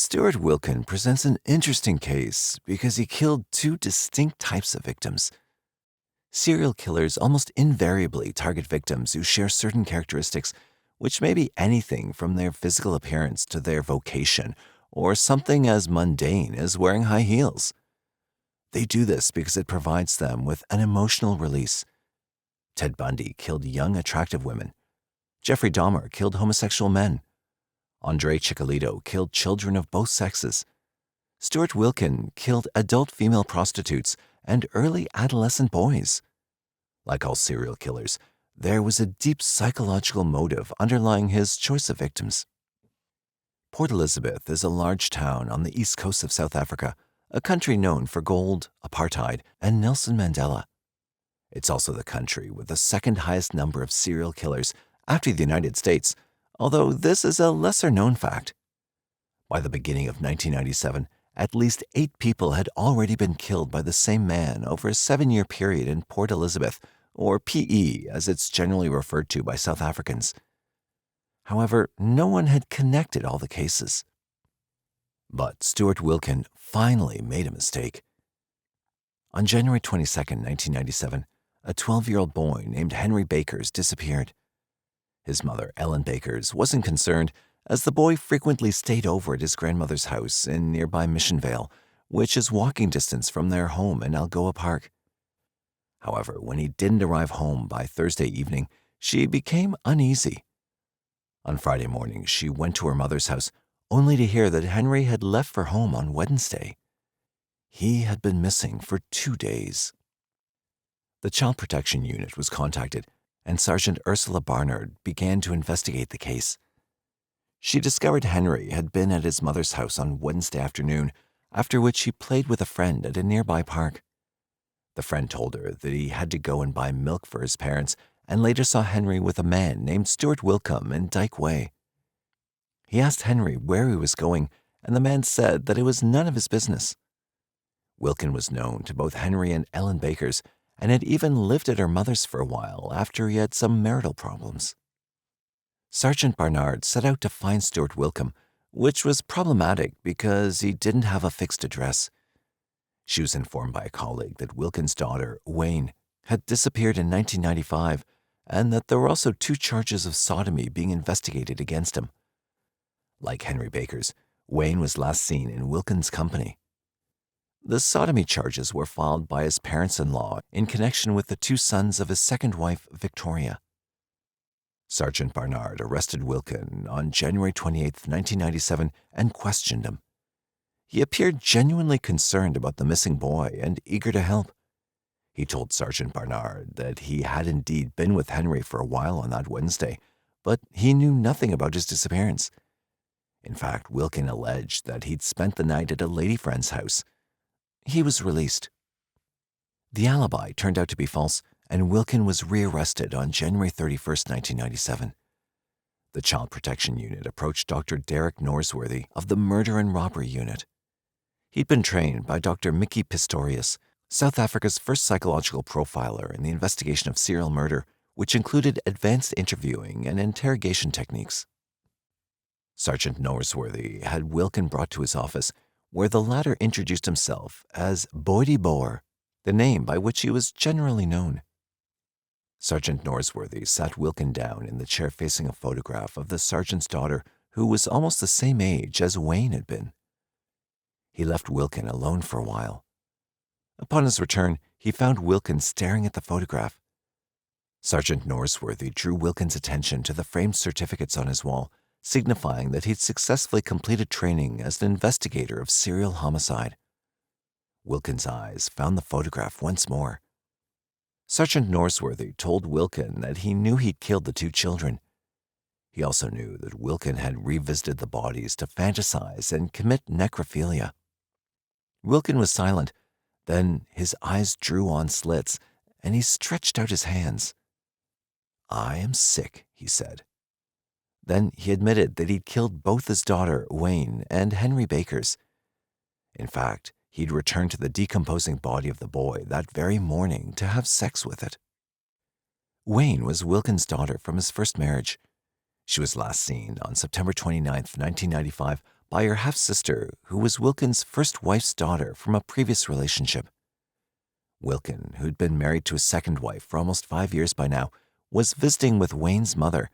Stewart Wilken presents an interesting case because he killed two distinct types of victims. Serial killers almost invariably target victims who share certain characteristics, which may be anything from their physical appearance to their vocation, or something as mundane as wearing high heels. They do this because it provides them with an emotional release. Ted Bundy killed young, attractive women. Jeffrey Dahmer killed homosexual men. Andrei Chikatilo killed children of both sexes. Stewart Wilken killed adult female prostitutes and early adolescent boys. Like all serial killers, there was a deep psychological motive underlying his choice of victims. Port Elizabeth is a large town on the east coast of South Africa, a country known for gold, apartheid, and Nelson Mandela. It's also the country with the second highest number of serial killers after the United States, although this is a lesser-known fact. By the beginning of 1997, at least 8 people had already been killed by the same man over a 7-year period in Port Elizabeth, or PE as it's generally referred to by South Africans. However, no one had connected all the cases. But Stewart Wilken finally made a mistake. On January 22, 1997, a 12-year-old boy named Henry Bakers disappeared. His mother, Ellen Bakers, wasn't concerned, as the boy frequently stayed over at his grandmother's house in nearby Missionvale, which is walking distance from their home in Algoa Park. However, when he didn't arrive home by Thursday evening, she became uneasy. On Friday morning, she went to her mother's house, only to hear that Henry had left for home on Wednesday. He had been missing for 2 days. The Child Protection Unit was contacted, and Sergeant Ursula Barnard began to investigate the case. She discovered Henry had been at his mother's house on Wednesday afternoon, after which he played with a friend at a nearby park. The friend told her that he had to go and buy milk for his parents, and later saw Henry with a man named Stewart Wilken in Dyke Way. He asked Henry where he was going, and the man said that it was none of his business. Wilken was known to both Henry and Ellen Bakers, and had even lived at her mother's for a while after he had some marital problems. Sergeant Barnard set out to find Stewart Wilken, which was problematic because he didn't have a fixed address. She was informed by a colleague that Wilken's daughter, Wayne, had disappeared in 1995, and that there were also 2 charges of sodomy being investigated against him. Like Henry Bakers, Wayne was last seen in Wilken's company. The sodomy charges were filed by his parents-in-law in connection with the 2 sons of his second wife, Victoria. Sergeant Barnard arrested Wilken on January 28, 1997, and questioned him. He appeared genuinely concerned about the missing boy and eager to help. He told Sergeant Barnard that he had indeed been with Henry for a while on that Wednesday, but he knew nothing about his disappearance. In fact, Wilken alleged that he'd spent the night at a lady friend's house. He was released. The alibi turned out to be false, and Wilken was rearrested on January 31, 1997. The Child Protection Unit approached Dr. Derek Norsworthy of the Murder and Robbery Unit. He'd been trained by Dr. Mickey Pistorius, South Africa's first psychological profiler in the investigation of serial murder, which included advanced interviewing and interrogation techniques. Sergeant Norsworthy had Wilken brought to his office, where the latter introduced himself as Boetie Boer, the name by which he was generally known. Sergeant Norsworthy sat Wilken down in the chair facing a photograph of the sergeant's daughter, who was almost the same age as Wayne had been. He left Wilken alone for a while. Upon his return, he found Wilken staring at the photograph. Sergeant Norsworthy drew Wilken's attention to the framed certificates on his wall, signifying that he'd successfully completed training as an investigator of serial homicide. Wilken's eyes found the photograph once more. Sergeant Norsworthy told Wilken that he knew he'd killed the 2 children. He also knew that Wilken had revisited the bodies to fantasize and commit necrophilia. Wilken was silent. Then his eyes drew on slits, and he stretched out his hands. "I am sick," he said. Then he admitted that he'd killed both his daughter, Wayne, and Henry Bakers. In fact, he'd returned to the decomposing body of the boy that very morning to have sex with it. Wayne was Wilken's daughter from his first marriage. She was last seen on September 29, 1995, by her half-sister, who was Wilken's first wife's daughter from a previous relationship. Wilken, who'd been married to his second wife for almost 5 years by now, was visiting with Wayne's mother.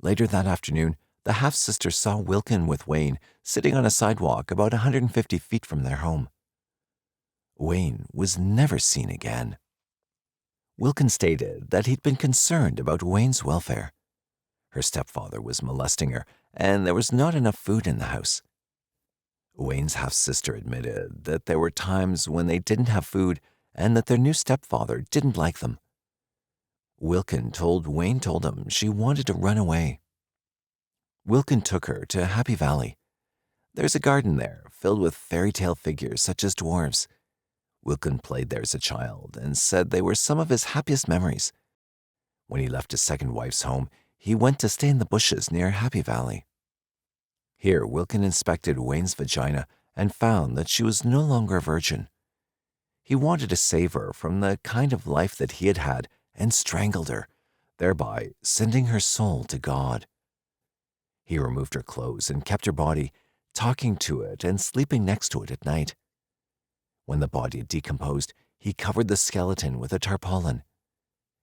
Later that afternoon, the half-sister saw Wilken with Wayne sitting on a sidewalk about 150 feet from their home. Wayne was never seen again. Wilken stated that he'd been concerned about Wayne's welfare. Her stepfather was molesting her, and there was not enough food in the house. Wayne's half-sister admitted that there were times when they didn't have food and that their new stepfather didn't like them. Wilken told Wayne told him she wanted to run away. Wilken took her to Happy Valley. There's a garden there filled with fairy tale figures such as dwarves. Wilken played there as a child and said they were some of his happiest memories. When he left his second wife's home, he went to stay in the bushes near Happy Valley. Here, Wilken inspected Wayne's vagina and found that she was no longer a virgin. He wanted to save her from the kind of life that he had had and strangled her, thereby sending her soul to God. He removed her clothes and kept her body, talking to it and sleeping next to it at night. When the body had decomposed, he covered the skeleton with a tarpaulin.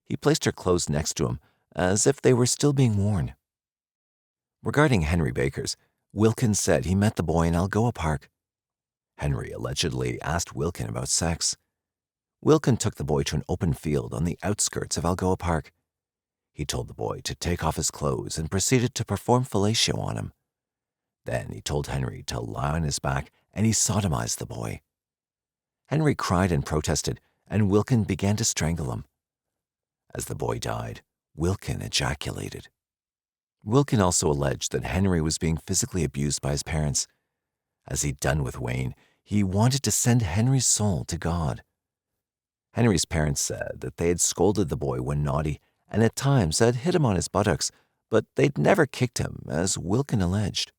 He placed her clothes next to him, as if they were still being worn. Regarding Henry Bakers, Wilken said he met the boy in Algoa Park. Henry allegedly asked Wilken about sex. Wilken took the boy to an open field on the outskirts of Algoa Park. He told the boy to take off his clothes and proceeded to perform fellatio on him. Then he told Henry to lie on his back and he sodomized the boy. Henry cried and protested, and Wilken began to strangle him. As the boy died, Wilken ejaculated. Wilken also alleged that Henry was being physically abused by his parents. As he'd done with Wayne, he wanted to send Henry's soul to God. Henry's parents said that they had scolded the boy when naughty and at times had hit him on his buttocks, but they'd never kicked him, as Wilken alleged.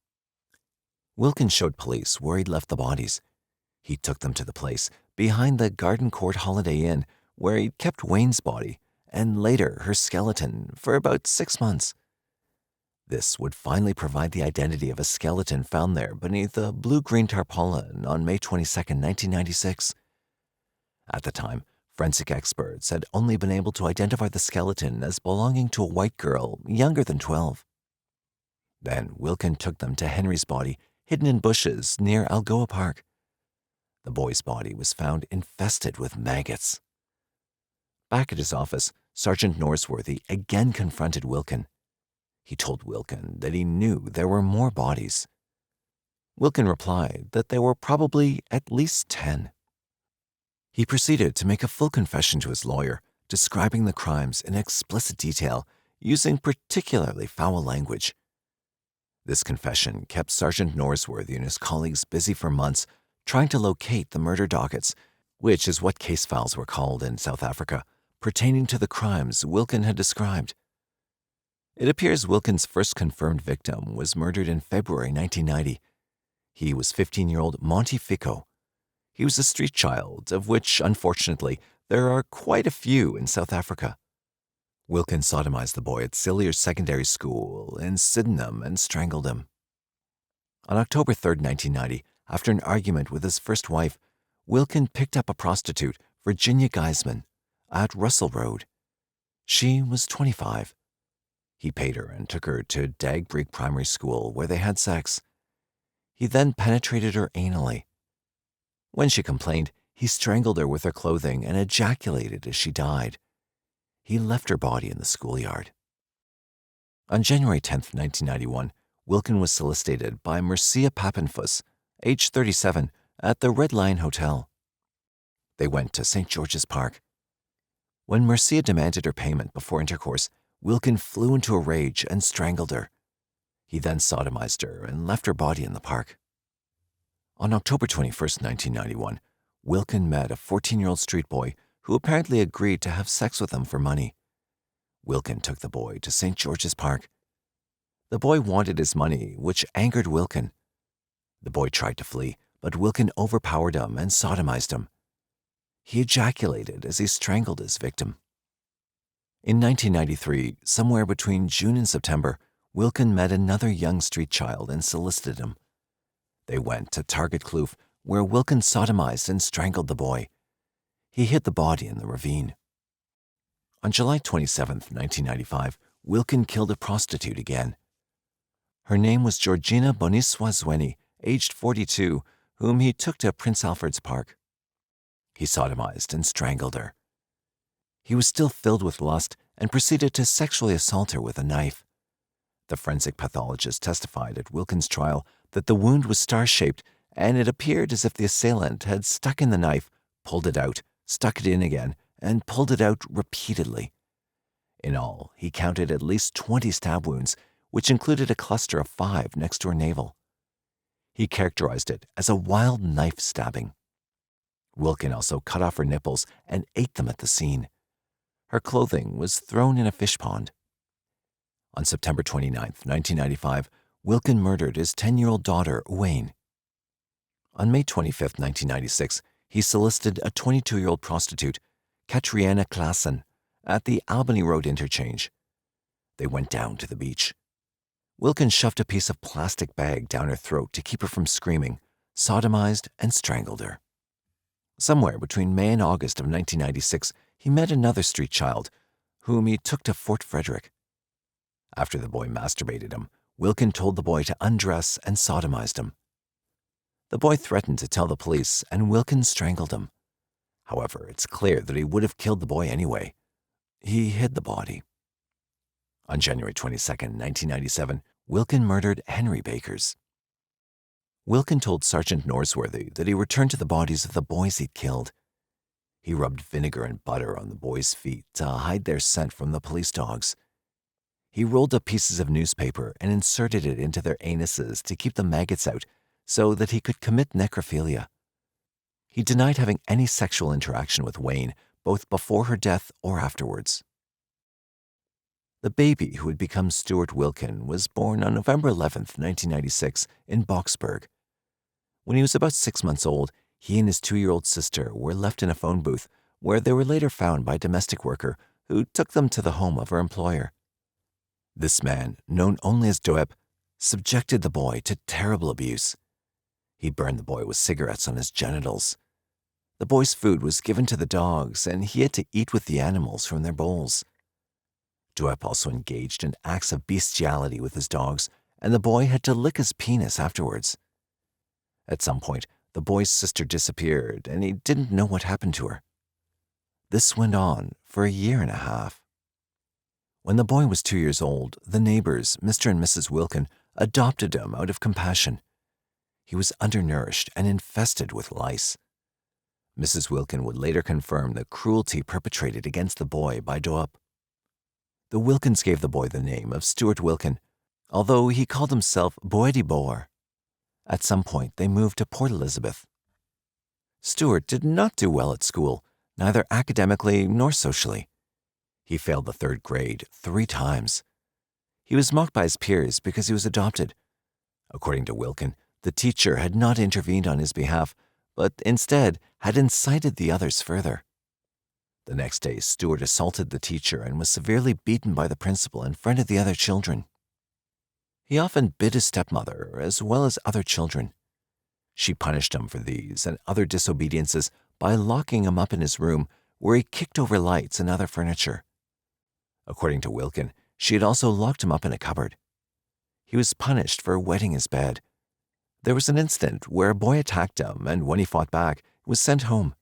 Wilken showed police where he'd left the bodies. He took them to the place behind the Garden Court Holiday Inn where he'd kept Wayne's body and later her skeleton for about 6 months. This would finally provide the identity of a skeleton found there beneath a blue-green tarpaulin on May 22, 1996. At the time, forensic experts had only been able to identify the skeleton as belonging to a white girl younger than 12. Then Wilken took them to Henry's body, hidden in bushes near Algoa Park. The boy's body was found infested with maggots. Back at his office, Sergeant Norsworthy again confronted Wilken. He told Wilken that he knew there were more bodies. Wilken replied that there were probably at least 10. He proceeded to make a full confession to his lawyer, describing the crimes in explicit detail, using particularly foul language. This confession kept Sergeant Norsworthy and his colleagues busy for months, trying to locate the murder dockets, which is what case files were called in South Africa, pertaining to the crimes Wilken had described. It appears Wilken's first confirmed victim was murdered in February 1990. He was 15-year-old Monty Fico. He was a street child, of which, unfortunately, there are quite a few in South Africa. Wilken sodomized the boy at Cilliers Secondary School in Sydenham and strangled him. On October 3, 1990, after an argument with his first wife, Wilken picked up a prostitute, Virginia Geisman, at Russell Road. She was 25. He paid her and took her to Dagbreek Primary School, where they had sex. He then penetrated her anally. When she complained, he strangled her with her clothing and ejaculated as she died. He left her body in the schoolyard. On January 10, 1991, Wilken was solicited by Mercia Pappenfuss, age 37, at the Red Lion Hotel. They went to St. George's Park. When Mercia demanded her payment before intercourse, Wilken flew into a rage and strangled her. He then sodomized her and left her body in the park. On October 21, 1991, Wilken met a 14-year-old street boy who apparently agreed to have sex with him for money. Wilken took the boy to St. George's Park. The boy wanted his money, which angered Wilken. The boy tried to flee, but Wilken overpowered him and sodomized him. He ejaculated as he strangled his victim. In 1993, somewhere between June and September, Wilken met another young street child and solicited him. They went to Target Kloof, where Wilken sodomized and strangled the boy. He hid the body in the ravine. On July 27, 1995, Wilken killed a prostitute again. Her name was Georgina Boniswazweni, aged 42, whom he took to Prince Alfred's Park. He sodomized and strangled her. He was still filled with lust and proceeded to sexually assault her with a knife. The forensic pathologist testified at Wilken's trial that the wound was star-shaped, and it appeared as if the assailant had stuck in the knife, pulled it out, stuck it in again, and pulled it out repeatedly. In all, he counted at least 20 stab wounds, which included a cluster of 5 next to her navel. He characterized it as a wild knife stabbing. Wilken also cut off her nipples and ate them at the scene. Her clothing was thrown in a fish pond. On September 29, 1995, Wilken murdered his 10-year-old daughter, Wayne. On May 25, 1996, he solicited a 22-year-old prostitute, Katriana Klassen, at the Albany Road interchange. They went down to the beach. Wilken shoved a piece of plastic bag down her throat to keep her from screaming, sodomized, and strangled her. Somewhere between May and August of 1996, he met another street child, whom he took to Fort Frederick. After the boy masturbated him, Wilken told the boy to undress and sodomized him. The boy threatened to tell the police, and Wilken strangled him. However, it's clear that he would have killed the boy anyway. He hid the body. On January 22, 1997, Wilken murdered Henry Bakers. Wilken told Sergeant Norsworthy that he returned to the bodies of the boys he'd killed. He rubbed vinegar and butter on the boys' feet to hide their scent from the police dogs. He rolled up pieces of newspaper and inserted it into their anuses to keep the maggots out so that he could commit necrophilia. He denied having any sexual interaction with Wayne, both before her death or afterwards. The baby who had become Stewart Wilken was born on November 11, 1996, in Boxburg. When he was about 6 months old, he and his 2-year-old sister were left in a phone booth, where they were later found by a domestic worker who took them to the home of her employer. This man, known only as Doep, subjected the boy to terrible abuse. He burned the boy with cigarettes on his genitals. The boy's food was given to the dogs, and he had to eat with the animals from their bowls. Doep also engaged in acts of bestiality with his dogs, and the boy had to lick his penis afterwards. At some point, the boy's sister disappeared, and he didn't know what happened to her. This went on for a year and a half. When the boy was 2 years old, the neighbors, Mr. and Mrs. Wilken, adopted him out of compassion. He was undernourished and infested with lice. Mrs. Wilken would later confirm the cruelty perpetrated against the boy by Doep. The Wilkens gave the boy the name of Stewart Wilken, although he called himself Boetie Boer. At some point, they moved to Port Elizabeth. Stewart did not do well at school, neither academically nor socially. He failed the 3rd grade 3 times. He was mocked by his peers because he was adopted. According to Wilken, the teacher had not intervened on his behalf, but instead had incited the others further. The next day, Stewart assaulted the teacher and was severely beaten by the principal in front of the other children. He often bit his stepmother, as well as other children. She punished him for these and other disobediences by locking him up in his room, where he kicked over lights and other furniture. According to Wilken, she had also locked him up in a cupboard. He was punished for wetting his bed. There was an incident where a boy attacked him, and when he fought back, he was sent home.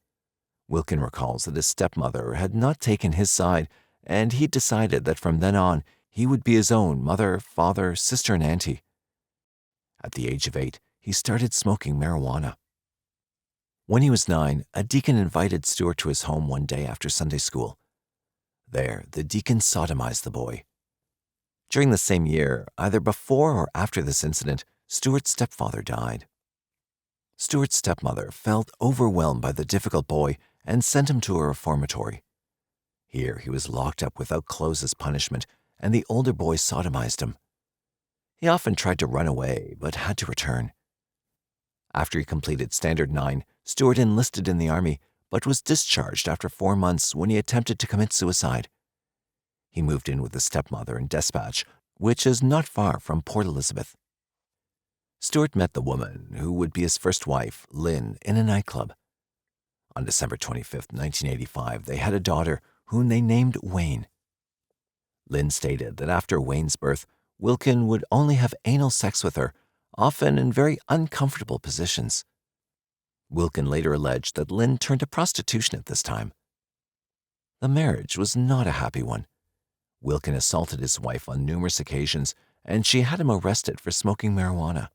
Wilken recalls that his stepmother had not taken his side, and he decided that from then on, he would be his own mother, father, sister, and auntie. At the age of 8, he started smoking marijuana. When he was 9, a deacon invited Stewart to his home one day after Sunday school. There, the deacon sodomized the boy. During the same year, either before or after this incident, Stewart's stepfather died. Stewart's stepmother felt overwhelmed by the difficult boy and sent him to a reformatory. Here, he was locked up without clothes as punishment, and the older boy sodomized him. He often tried to run away, but had to return. After he completed Standard 9, Stewart enlisted in the army, but was discharged after 4 months when he attempted to commit suicide. He moved in with his stepmother in Despatch, which is not far from Port Elizabeth. Stewart met the woman who would be his first wife, Lynn, in a nightclub. On December 25, 1985, they had a daughter whom they named Wayne. Lynn stated that after Wayne's birth, Wilken would only have anal sex with her, often in very uncomfortable positions. Wilken later alleged that Lynn turned to prostitution at this time. The marriage was not a happy one. Wilken assaulted his wife on numerous occasions, and she had him arrested for smoking marijuana.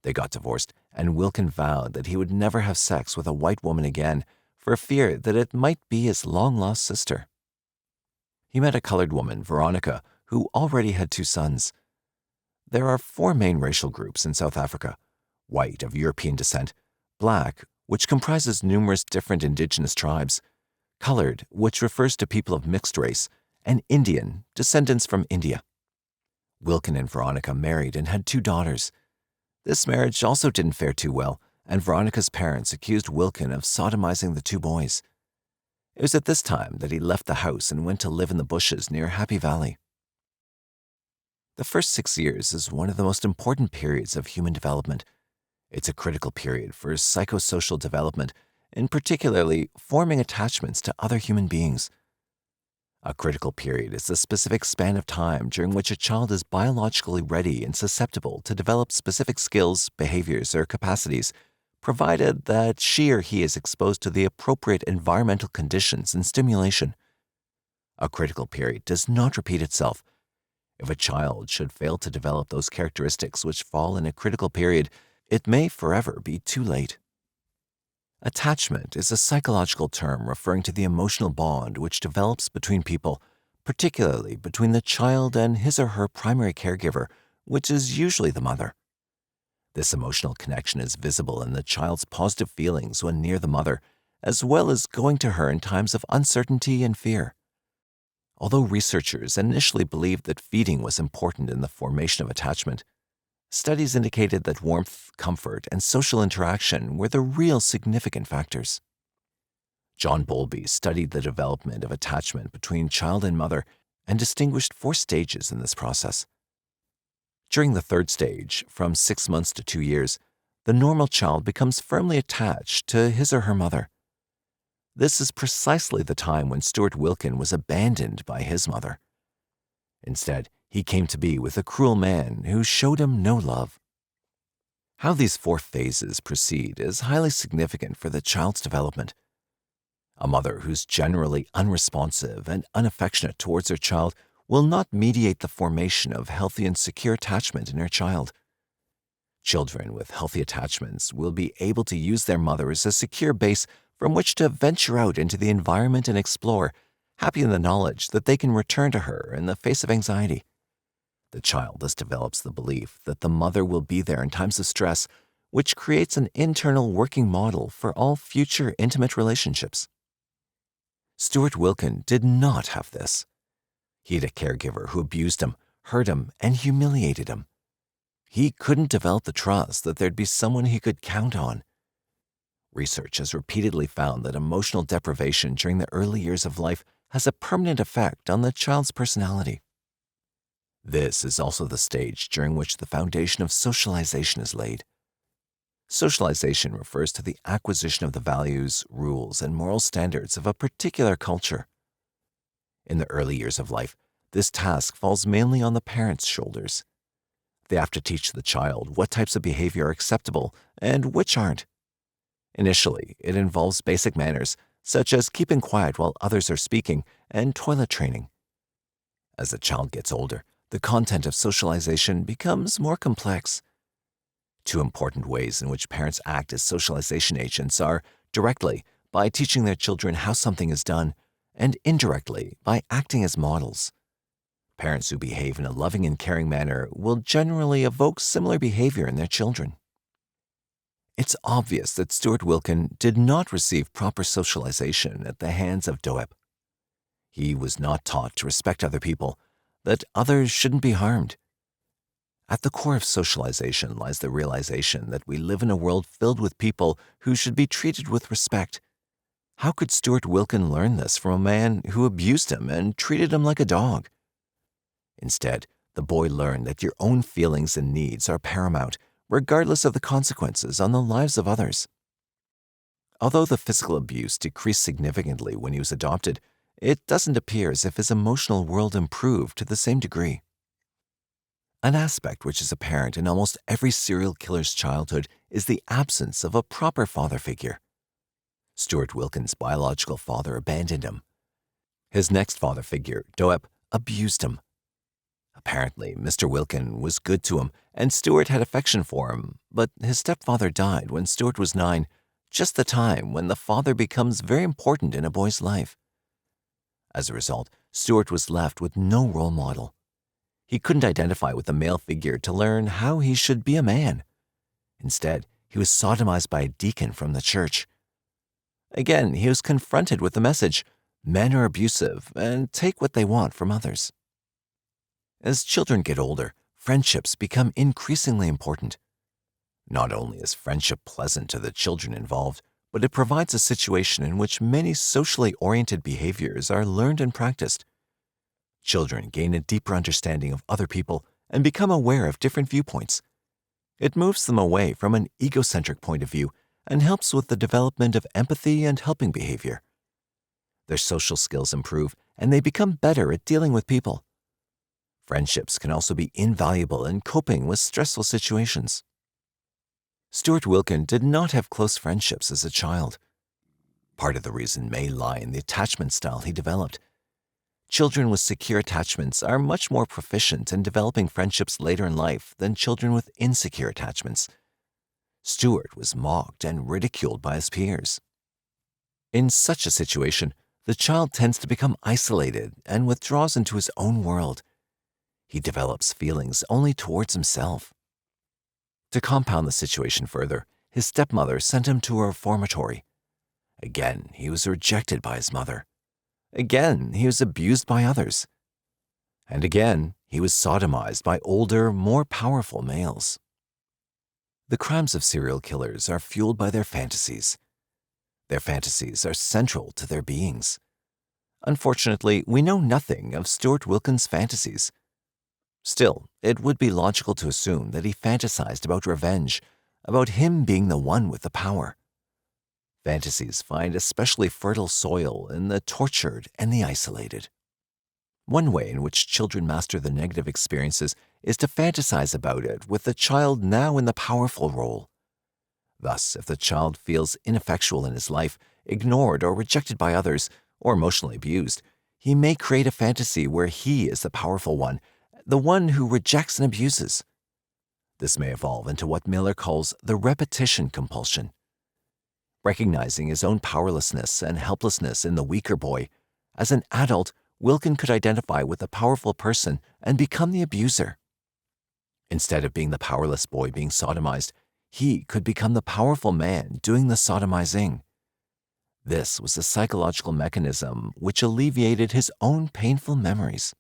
They got divorced, and Wilken vowed that he would never have sex with a white woman again for fear that it might be his long-lost sister. He met a colored woman, Veronica, who already had 2 sons. There are 4 main racial groups in South Africa: white of European descent, black, which comprises numerous different indigenous tribes, colored, which refers to people of mixed race, and Indian, descendants from India. Wilken and Veronica married and had 2 daughters. This marriage also didn't fare too well, and Veronica's parents accused Wilken of sodomizing the 2 boys. It was at this time that he left the house and went to live in the bushes near Happy Valley. The first 6 years is one of the most important periods of human development. It's a critical period for psychosocial development, and particularly forming attachments to other human beings. A critical period is the specific span of time during which a child is biologically ready and susceptible to develop specific skills, behaviors, or capacities, provided that she or he is exposed to the appropriate environmental conditions and stimulation. A critical period does not repeat itself. If a child should fail to develop those characteristics which fall in a critical period, it may forever be too late. Attachment is a psychological term referring to the emotional bond which develops between people, particularly between the child and his or her primary caregiver, which is usually the mother. This emotional connection is visible in the child's positive feelings when near the mother, as well as going to her in times of uncertainty and fear. Although researchers initially believed that feeding was important in the formation of attachment, studies indicated that warmth, comfort, and social interaction were the real significant factors. John Bowlby studied the development of attachment between child and mother and distinguished 4 stages in this process. During the 3rd stage, from 6 months to 2 years, the normal child becomes firmly attached to his or her mother. This is precisely the time when Stewart Wilken was abandoned by his mother. Instead, he came to be with a cruel man who showed him no love. How these 4 phases proceed is highly significant for the child's development. A mother who's generally unresponsive and unaffectionate towards her child will not mediate the formation of healthy and secure attachment in her child. Children with healthy attachments will be able to use their mother as a secure base from which to venture out into the environment and explore, happy in the knowledge that they can return to her in the face of anxiety. The child thus develops the belief that the mother will be there in times of stress, which creates an internal working model for all future intimate relationships. Stewart Wilken did not have this. He had a caregiver who abused him, hurt him, and humiliated him. He couldn't develop the trust that there'd be someone he could count on. Research has repeatedly found that emotional deprivation during the early years of life has a permanent effect on the child's personality. This is also the stage during which the foundation of socialization is laid. Socialization refers to the acquisition of the values, rules, and moral standards of a particular culture. In the early years of life, this task falls mainly on the parents' shoulders. They have to teach the child what types of behavior are acceptable and which aren't. Initially, it involves basic manners, such as keeping quiet while others are speaking, and toilet training. As the child gets older, the content of socialization becomes more complex. 2 important ways in which parents act as socialization agents are directly, by teaching their children how something is done, and indirectly, by acting as models. Parents who behave in a loving and caring manner will generally evoke similar behavior in their children. It's obvious that Stewart Wilken did not receive proper socialization at the hands of Doep. He was not taught to respect other people, that others shouldn't be harmed. At the core of socialization lies the realization that we live in a world filled with people who should be treated with respect. How could Stewart Wilken learn this from a man who abused him and treated him like a dog? Instead, The boy learned that your own feelings and needs are paramount, regardless of the consequences on the lives of others. Although the physical abuse decreased significantly when he was adopted, it doesn't appear as if his emotional world improved to the same degree. An aspect which is apparent in almost every serial killer's childhood is the absence of a proper father figure. Stewart Wilken's biological father abandoned him. His next father figure, Doep, abused him. Apparently, Mr. Wilken was good to him, and Stewart had affection for him, but his stepfather died when Stewart was 9, just the time when the father becomes very important in a boy's life. As a result, Stewart was left with no role model. He couldn't identify with a male figure to learn how he should be a man. Instead, he was sodomized by a deacon from the church. Again, he was confronted with the message, men are abusive and take what they want from others. As children get older, friendships become increasingly important. Not only is friendship pleasant to the children involved, but it provides a situation in which many socially oriented behaviors are learned and practiced. Children gain a deeper understanding of other people and become aware of different viewpoints. It moves them away from an egocentric point of view and helps with the development of empathy and helping behavior. Their social skills improve and they become better at dealing with people. Friendships can also be invaluable in coping with stressful situations. Stewart Wilken did not have close friendships as a child. Part of the reason may lie in the attachment style he developed. Children with secure attachments are much more proficient in developing friendships later in life than children with insecure attachments. Stewart was mocked and ridiculed by his peers. In such a situation, the child tends to become isolated and withdraws into his own world. He develops feelings only towards himself. To compound the situation further, his stepmother sent him to a reformatory. Again, he was rejected by his mother. Again, he was abused by others. And again, he was sodomized by older, more powerful males. The crimes of serial killers are fueled by their fantasies. Their fantasies are central to their beings. Unfortunately, we know nothing of Stewart Wilken's fantasies. Still, it would be logical to assume that he fantasized about revenge, about him being the one with the power. Fantasies find especially fertile soil in the tortured and the isolated. One way in which children master the negative experiences is to fantasize about it with the child now in the powerful role. Thus, if the child feels ineffectual in his life, ignored or rejected by others, or emotionally abused, he may create a fantasy where he is the powerful one, the one who rejects and abuses. This may evolve into what Miller calls the repetition compulsion. Recognizing his own powerlessness and helplessness in the weaker boy, as an adult, Wilken could identify with the powerful person and become the abuser. Instead of being the powerless boy being sodomized, he could become the powerful man doing the sodomizing. This was a psychological mechanism which alleviated his own painful memories.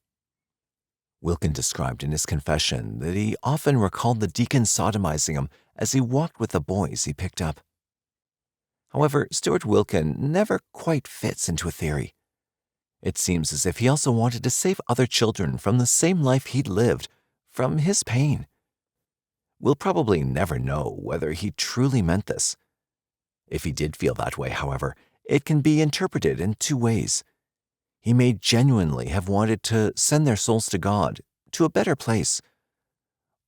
Wilken described in his confession that he often recalled the deacon sodomizing him as he walked with the boys he picked up. However, Stewart Wilken never quite fits into a theory. It seems as if he also wanted to save other children from the same life he'd lived, from his pain. We'll probably never know whether he truly meant this. If he did feel that way, however, it can be interpreted in two ways. He may genuinely have wanted to send their souls to God, to a better place.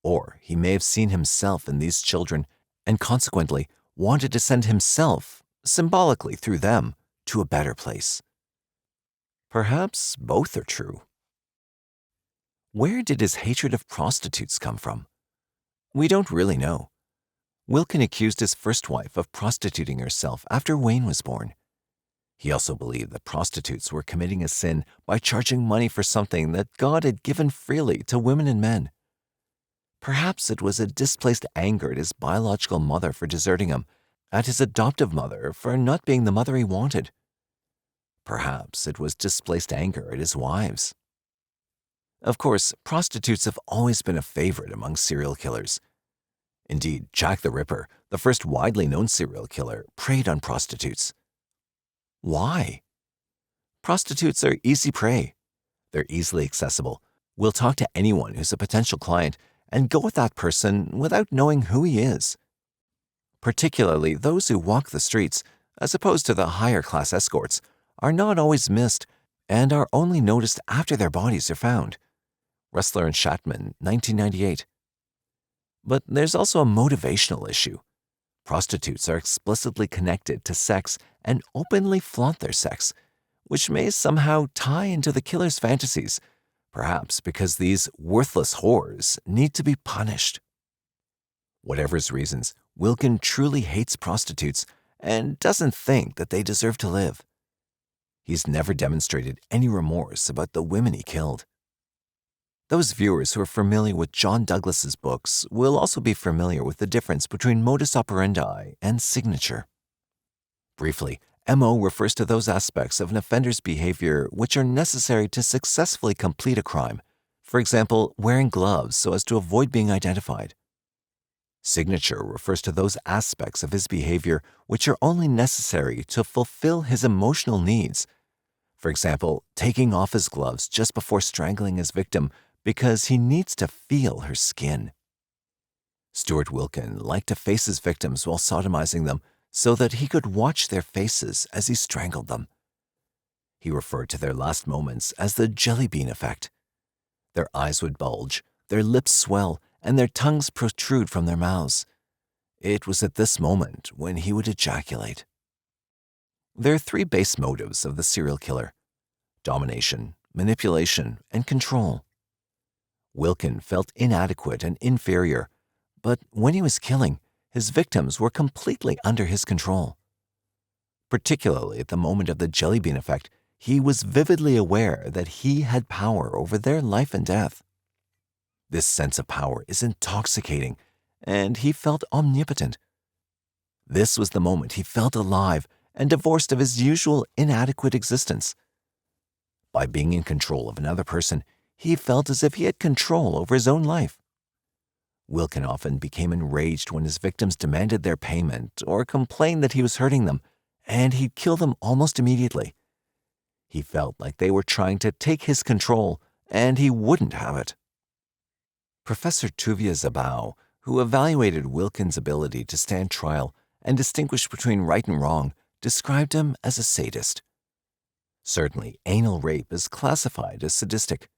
Or he may have seen himself in these children and consequently wanted to send himself, symbolically through them, to a better place. Perhaps both are true. Where did his hatred of prostitutes come from? We don't really know. Wilken accused his first wife of prostituting herself after Wayne was born. He also believed that prostitutes were committing a sin by charging money for something that God had given freely to women and men. Perhaps it was a displaced anger at his biological mother for deserting him, at his adoptive mother for not being the mother he wanted. Perhaps it was displaced anger at his wives. Of course, prostitutes have always been a favorite among serial killers. Indeed, Jack the Ripper, the first widely known serial killer, preyed on prostitutes. Why? Prostitutes are easy prey. They're easily accessible, We'll talk to anyone who's a potential client and go with that person without knowing who he is. Particularly those who walk the streets, as opposed to the higher class escorts, are not always missed and are only noticed after their bodies are found. Ressler and Shatman, 1998. But there's also a motivational issue. Prostitutes are explicitly connected to sex and openly flaunt their sex, which may somehow tie into the killer's fantasies, perhaps because these worthless whores need to be punished. Whatever his reasons, Wilken truly hates prostitutes and doesn't think that they deserve to live. He's never demonstrated any remorse about the women he killed. Those viewers who are familiar with John Douglas's books will also be familiar with the difference between modus operandi and signature. Briefly, MO refers to those aspects of an offender's behavior which are necessary to successfully complete a crime, for example, wearing gloves so as to avoid being identified. Signature refers to those aspects of his behavior which are only necessary to fulfill his emotional needs. For example, taking off his gloves just before strangling his victim because he needs to feel her skin. Stewart Wilken liked to face his victims while sodomizing them so that he could watch their faces as he strangled them. He referred to their last moments as the jelly bean effect. Their eyes would bulge, their lips swell, and their tongues protrude from their mouths. It was at this moment when he would ejaculate. There are three base motives of the serial killer: domination, manipulation, and control. Wilken felt inadequate and inferior, but when he was killing, his victims were completely under his control. Particularly at the moment of the jelly bean effect, he was vividly aware that he had power over their life and death. This sense of power is intoxicating, and he felt omnipotent. This was the moment he felt alive and divorced of his usual inadequate existence. By being in control of another person, he felt as if he had control over his own life. Wilken often became enraged when his victims demanded their payment or complained that he was hurting them, and he'd kill them almost immediately. He felt like they were trying to take his control, and he wouldn't have it. Professor Tuvia Zabau, who evaluated Wilken's ability to stand trial and distinguish between right and wrong, described him as a sadist. Certainly, anal rape is classified as sadistic.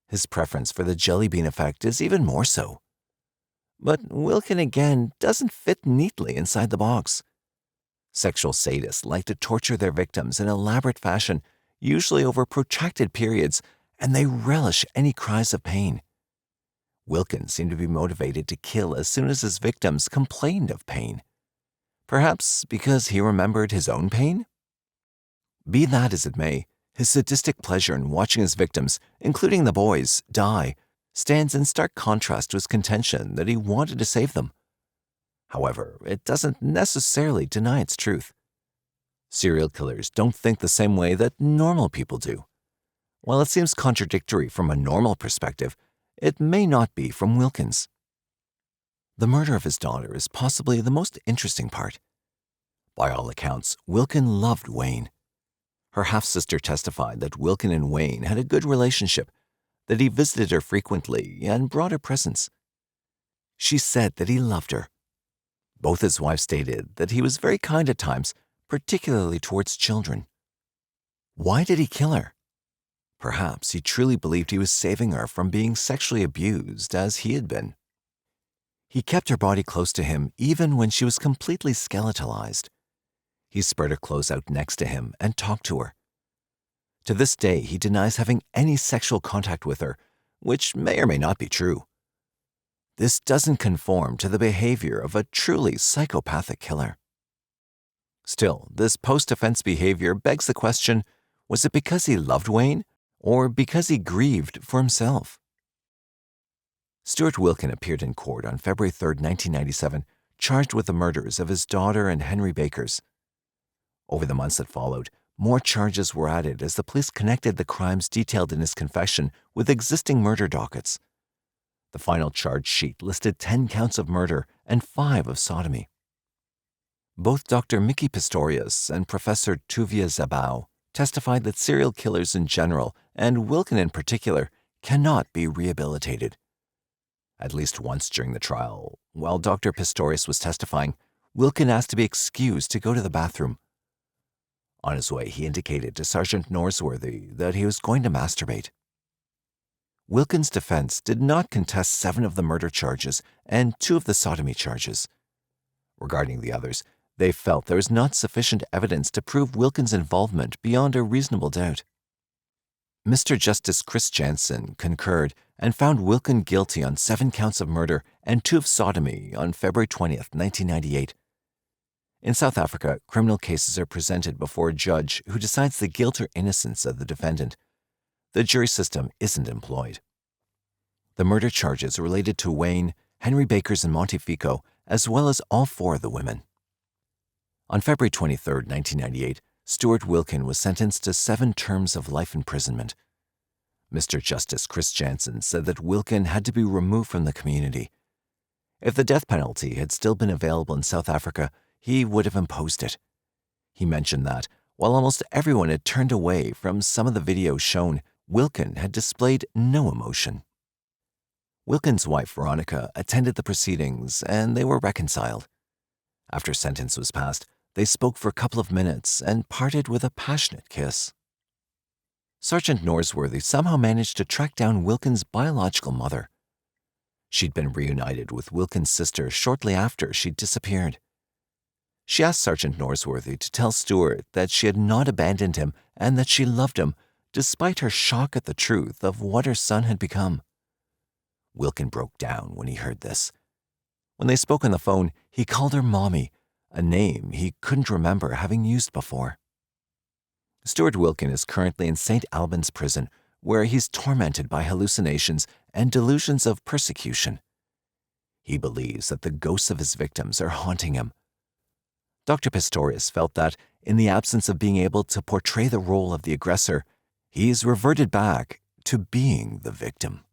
His preference for the jelly bean effect is even more so. But Wilken again doesn't fit neatly inside the box. Sexual sadists like to torture their victims in elaborate fashion, usually over protracted periods, and they relish any cries of pain. Wilken seemed to be motivated to kill as soon as his victims complained of pain. Perhaps because he remembered his own pain? Be that as it may, his sadistic pleasure in watching his victims, including the boys, die stands in stark contrast to his contention that he wanted to save them. However, it doesn't necessarily deny its truth. Serial killers don't think the same way that normal people do. While it seems contradictory from a normal perspective, it may not be from Wilken's. The murder of his daughter is possibly the most interesting part. By all accounts, Wilken loved Wayne. Her half-sister testified that Wilken and Wayne had a good relationship, that he visited her frequently and brought her presents. She said that he loved her. Both his wives stated that he was very kind at times, particularly towards children. Why did he kill her? Perhaps he truly believed he was saving her from being sexually abused as he had been. He kept her body close to him even when she was completely skeletalized. He spread her clothes out next to him and talked to her. To this day, he denies having any sexual contact with her, which may or may not be true. This doesn't conform to the behavior of a truly psychopathic killer. Still, this post-offense behavior begs the question, was it because he loved Wayne, or because he grieved for himself? Stewart Wilken appeared in court on February 3, 1997, charged with the murders of his daughter and Henry Baker's. Over the months that followed, more charges were added as the police connected the crimes detailed in his confession with existing murder dockets. The final charge sheet listed 10 counts of murder and 5 of sodomy. Both Dr. Mickey Pistorius and Professor Tuvia Zabau testified that serial killers in general, and Wilken in particular, cannot be rehabilitated. At least once during the trial, while Dr. Pistorius was testifying, Wilken asked to be excused to go to the bathroom. On his way, he indicated to Sergeant Norsworthy that he was going to masturbate. Wilken's defense did not contest 7 of the murder charges and 2 of the sodomy charges. Regarding the others, they felt there was not sufficient evidence to prove Wilken's involvement beyond a reasonable doubt. Mr. Justice Chris Jansen concurred and found Wilken guilty on 7 counts of murder and 2 of sodomy on February 20th, 1998. In South Africa, criminal cases are presented before a judge who decides the guilt or innocence of the defendant. The jury system isn't employed. The murder charges are related to Wayne, Henry Bakers, and Montefico, as well as all 4 of the women. On February 23, 1998, Stewart Wilken was sentenced to 7 terms of life imprisonment. Mr. Justice Chris Jansen said that Wilken had to be removed from the community. If the death penalty had still been available in South Africa, he would have imposed it. He mentioned that, while almost everyone had turned away from some of the videos shown, Wilken had displayed no emotion. Wilken's wife, Veronica, attended the proceedings and they were reconciled. After sentence was passed, they spoke for a couple of minutes and parted with a passionate kiss. Sergeant Norsworthy somehow managed to track down Wilken's biological mother. She'd been reunited with Wilken's sister shortly after she'd disappeared. She asked Sergeant Norsworthy to tell Stewart that she had not abandoned him and that she loved him, despite her shock at the truth of what her son had become. Wilken broke down when he heard this. When they spoke on the phone, he called her Mommy, a name he couldn't remember having used before. Stewart Wilken is currently in St. Albans prison, where he's tormented by hallucinations and delusions of persecution. He believes that the ghosts of his victims are haunting him. Dr. Pistorius felt that, in the absence of being able to portray the role of the aggressor, he's reverted back to being the victim.